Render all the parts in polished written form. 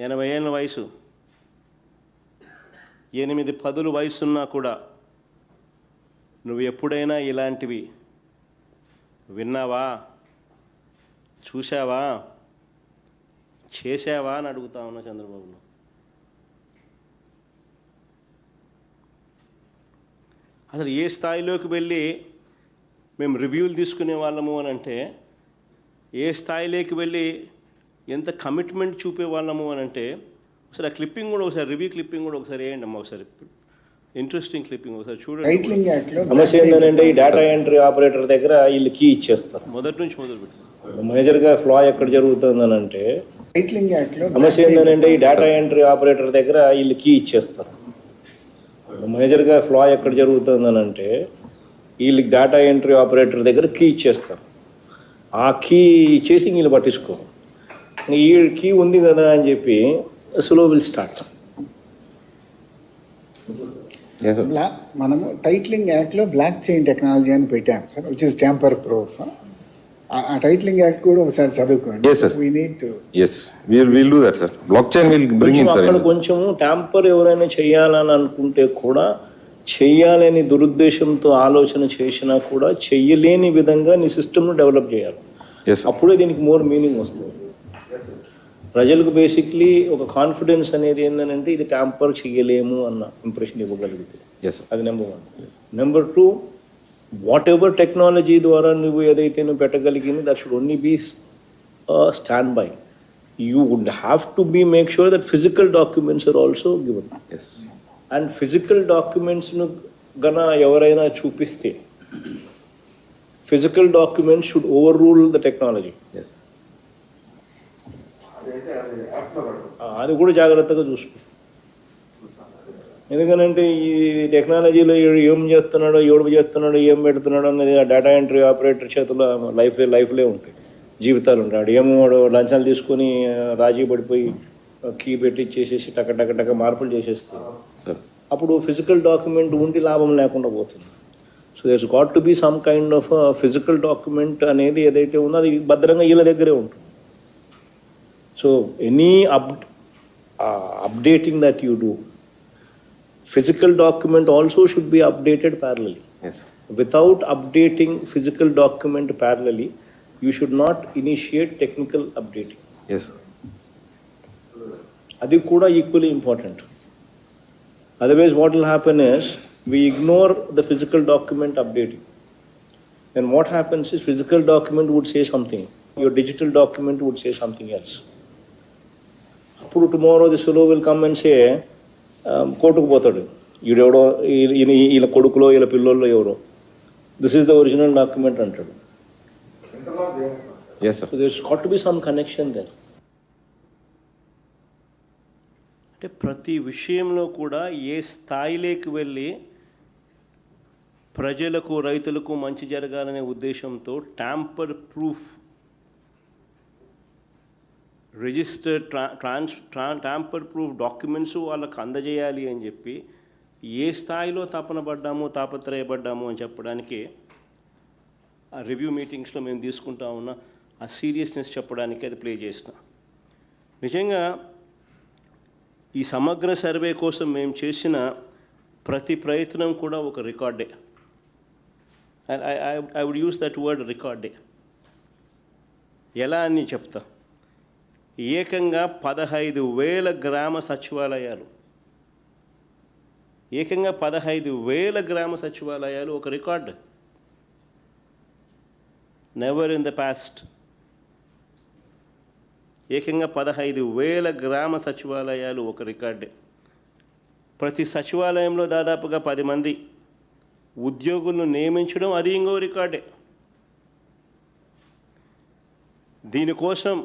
80 ఏళ్ళ వయసు, 8 పదుల వయసున్నా కూడా నువ్వు ఎప్పుడైనా ఇలాంటివి విన్నావా, చూసావా, చేసావా అని అడుగుతా ఉన్నా చంద్రబాబును. అసలు ఏ స్థాయిలోకి వెళ్ళి మేము రివ్యూలు తీసుకునే వాళ్ళము అని అంటే, ఏ స్థాయిలోకి వెళ్ళి ఎంత కమిట్మెంట్ చూపే వాళ్ళము అని అంటే, ఒకసారి ఆ క్లిప్పింగ్ కూడా ఒకసారి రివ్యూ క్లిప్పింగ్ కూడా ఒకసారి వేయండి అమ్మా, ఒకసారి ఇంట్రెస్టింగ్ క్లిప్పింగ్ ఒకసారి చూడండి. సమస్య ఏంటంటే ఈ డేటా ఎంట్రీ ఆపరేటర్ దగ్గర వీళ్ళు కీ ఇచ్చేస్తారు. మొదటి నుంచి మొదలుపెట్టు. మేజర్గా ఫ్లా ఎక్కడ జరుగుతుందని అంటే, సమస్య ఏంటంటే ఈ డేటా ఎంట్రీ ఆపరేటర్ దగ్గర వీళ్ళు కీ ఇచ్చేస్తారు. మేజర్గా ఫ్లా ఎక్కడ జరుగుతుందని అంటే, వీళ్ళకి డేటా ఎంట్రీ ఆపరేటర్ దగ్గర కీ ఇచ్చేస్తారు. ఆ కీ ఇచ్చేసి వీళ్ళు పట్టించుకోరు. ఈ కీ ఉంది కదా అని చెప్పి స్లో విల్ స్టార్ట్. మనము టైటిలింగ్ యాక్ట్లో బ్లాక్ చైన్ టెక్నాలజీ అని పెట్టాం sir, which is tamper proof. ఆ టైటిలింగ్ యాక్ట్ కూడా ఒకసారి చదువుకోండి. అక్కడ కొంచెం ట్యాంపర్ ఎవరైనా చేయాలని అనుకుంటే కూడా, చెయ్యాలని దురుద్దేశంతో ఆలోచన చేసినా కూడా చెయ్యలేని విధంగా నీ సిస్టమ్ను డెవలప్ చేయాలి. అప్పుడే దీనికి మోర్ మీనింగ్ వస్తుంది. ప్రజలకు బేసిక్లీ ఒక కాన్ఫిడెన్స్ అనేది ఏంటంటే ఇది ట్యాంపర్ చేయలేము అన్న ఇంప్రెషన్ ఇవ్వగలిగితే, అది number 1. Number 2, whatever technology ద్వారా నువ్వు ఏదైతే నువ్వు పెట్టగలిగింది, that should only be stand by. You would have to be make sure that physical documents are also given. And physical డాక్యుమెంట్స్ను గన ఎవరైనా చూపిస్తే, physical documents should overrule the technology. అది కూడా జాగ్రత్తగా చూసుకో. ఎందుకనంటే ఈ టెక్నాలజీలో ఏం చేస్తున్నాడో, ఎవడు చేస్తున్నాడో, ఏం పెడుతున్నాడో అనేది ఆ డేటా ఎంట్రీ ఆపరేటర్ చేతుల్లో లైఫ్లే ఉంటాయి, జీవితాలు ఉంటాయి. ఏమో వాడు లంచాలు తీసుకొని రాజీ పడిపోయి కీ పెట్టి చేసేసి టక మార్పులు చేసేస్తాయి. అప్పుడు ఫిజికల్ డాక్యుమెంట్ ఉండి లాభం లేకుండా పోతుంది. So there's got to be some kind of physical document అనేది ఏదైతే ఉందో అది భద్రంగా వీళ్ళ దగ్గరే ఉంటుంది. So any updating that you do, physical document also should be updated parallelly. Yes. Without updating physical document parallelly, you should not initiate technical updating. Yes. Adi kuda equally important. Otherwise what will happen is we ignore the physical document updating. Then what happens is physical document would say something, your digital document would say something else. అప్పుడు tomorrow this fellow will come and say, కోర్టుకు పోతాడు, ఈడెవడో వీళ్ళ కొడుకులో వీళ్ళ పిల్లోల్లో ఎవరో, this is the original document అంటాడు. There's got to be some connection there. అంటే ప్రతి విషయంలో కూడా ఏ స్థాయిలోకి వెళ్ళి ప్రజలకు, రైతులకు మంచి జరగాలనే ఉద్దేశంతో tamper proof registered tamper proof documents వాళ్ళకు అందజేయాలి అని చెప్పి ఏ స్థాయిలో తాపత్రయపడ్డాము అని చెప్పడానికి ఆ రివ్యూ మీటింగ్స్లో మేము తీసుకుంటా ఉన్న ఆ సీరియస్నెస్ చెప్పడానికి అది ప్లే చేసిన. నిజంగా ఈ సమగ్ర సర్వే కోసం మేము చేసిన ప్రతి ప్రయత్నం కూడా ఒక రికార్డే. I would use that word రికార్డే. ఎలా అని చెప్తా. ఏకంగా 15,000 గ్రామ సచివాలయాలు, ఏకంగా 15,000 గ్రామ సచివాలయాలు ఒక record. Never in the past. ఏకంగా 15,000 గ్రామ సచివాలయాలు ఒక రికార్డే. ప్రతి సచివాలయంలో దాదాపుగా 10 మంది ఉద్యోగులను నియమించడం, అది ఇంకో రికార్డే. దీనికోసం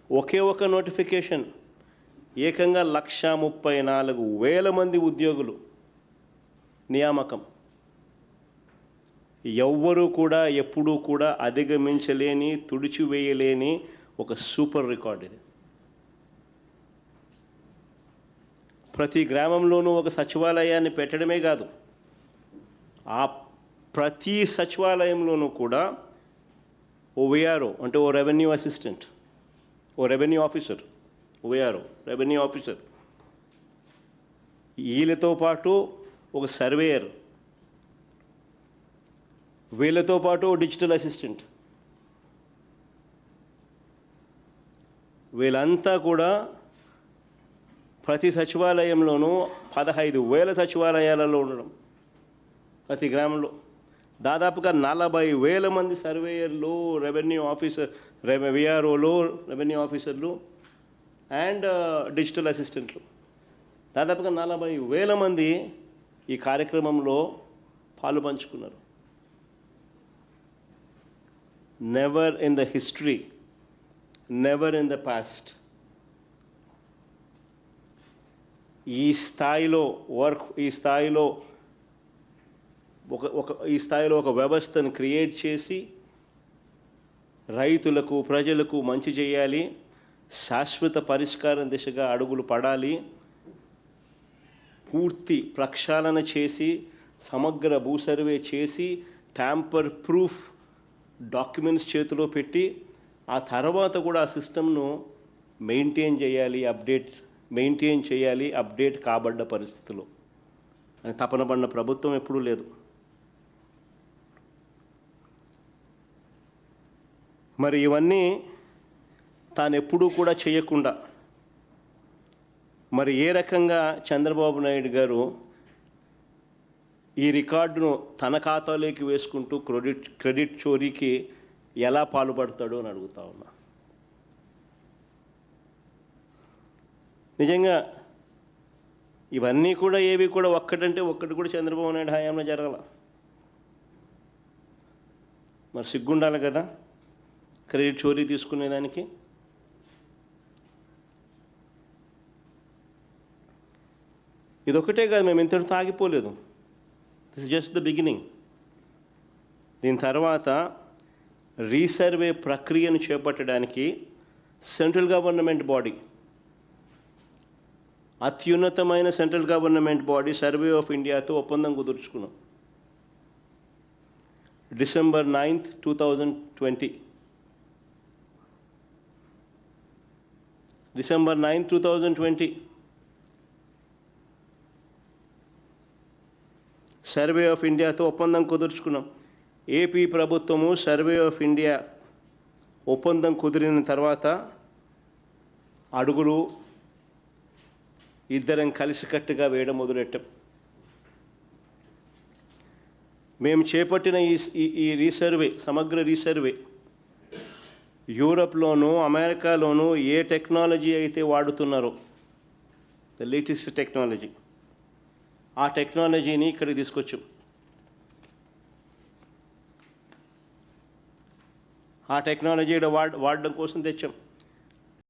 ఒకే ఒక నోటిఫికేషన్ ఏకంగా 134,000 మంది ఉద్యోగులు నియామకం. ఎవ్వరూ కూడా ఎప్పుడూ కూడా అధిగమించలేని, తుడిచివేయలేని ఒక సూపర్ రికార్డ్ ఇది. ప్రతి గ్రామంలోనూ ఒక సచివాలయాన్ని పెట్టడమే కాదు, ఆ ప్రతి సచివాలయంలోనూ కూడా ఓ విఆర్ఓ అంటే ఓ రెవెన్యూ అసిస్టెంట్, ఓ revenue officer, ORO revenue officer, వీళ్ళతో పాటు ఒక సర్వేయర్, వీళ్ళతో పాటు డిజిటల్ అసిస్టెంట్, వీళ్ళంతా కూడా ప్రతి సచివాలయంలోనూ 15,000 సచివాలయాలలో ఉండడం, ప్రతి గ్రామంలో దాదాపుగా 40,000 మంది సర్వేయర్లు, రెవెన్యూ ఆఫీసర్, విఆర్ఓలు, రెవెన్యూ ఆఫీసర్లు అండ్ డిజిటల్ అసిస్టెంట్లు, దాదాపుగా 40,000 మంది ఈ కార్యక్రమంలో పాలు పంచుకున్నారు. Never in the history, never in the past ఈ స్థాయిలో ఒక వ్యవస్థను క్రియేట్ చేసి రైతులకు, ప్రజలకు మంచి చేయాలి, శాశ్వత పరిష్కారం దిశగా అడుగులు పడాలి, పూర్తి ప్రక్షాళన చేసి సమగ్ర భూ సర్వే చేసి ట్యాంపర్ ప్రూఫ్ డాక్యుమెంట్స్ చేతిలో పెట్టి ఆ తర్వాత కూడా ఆ సిస్టమ్ను మెయింటైన్ చేయాలి అప్డేట్ కాబడ్డ పరిస్థితుల్లో అని తపన పడిన ప్రభుత్వం ఎప్పుడూ లేదు. మరి ఇవన్నీ తాను ఎప్పుడూ కూడా చేయకుండా మరి ఏ రకంగా చంద్రబాబు నాయుడు గారు ఈ రికార్డును తన ఖాతాలోకి వేసుకుంటూ క్రెడిట్ చోరీకి ఎలా పాల్పడతాడో అని అడుగుతా ఉన్నా. నిజంగా ఇవన్నీ కూడా ఏవి కూడా ఒక్కటి కూడా చంద్రబాబు నాయుడు హయాంలో జరగల. మరి సిగ్గుండాలి కదా క్రెడిట్ చోరీ తీసుకునేదానికి. ఇదొక్కటే కాదు, మేము ఇంతటితో ఆగిపోలేదు. This just the beginning. దీని తర్వాత రీసర్వే ప్రక్రియను చేపట్టడానికి సెంట్రల్ గవర్నమెంట్ బాడీ, అత్యున్నతమైన central government body survey of ఇండియాతో ఒప్పందం కుదుర్చుకున్నాం. December 9th, 2020. December 9th, 2020. Survey of ఇండియాతో ఒప్పందం కుదుర్చుకున్నాం. ఏపీ ప్రభుత్వము సర్వే ఆఫ్ ఇండియా ఒప్పందం కుదిరిన తర్వాత అడుగులు ఇద్దరం కలిసికట్టుగా వేయడం మొదలెట్టాం. మేము చేపట్టిన ఈ రీసర్వే, సమగ్ర రీసర్వే యూరప్లోనూ అమెరికాలోనూ ఏ టెక్నాలజీ అయితే వాడుతున్నారో, ద లేటెస్ట్ టెక్నాలజీ, ఆ టెక్నాలజీని ఇక్కడికి తీసుకొచ్చాం. ఆ టెక్నాలజీ వాడడం కోసం తెచ్చాం.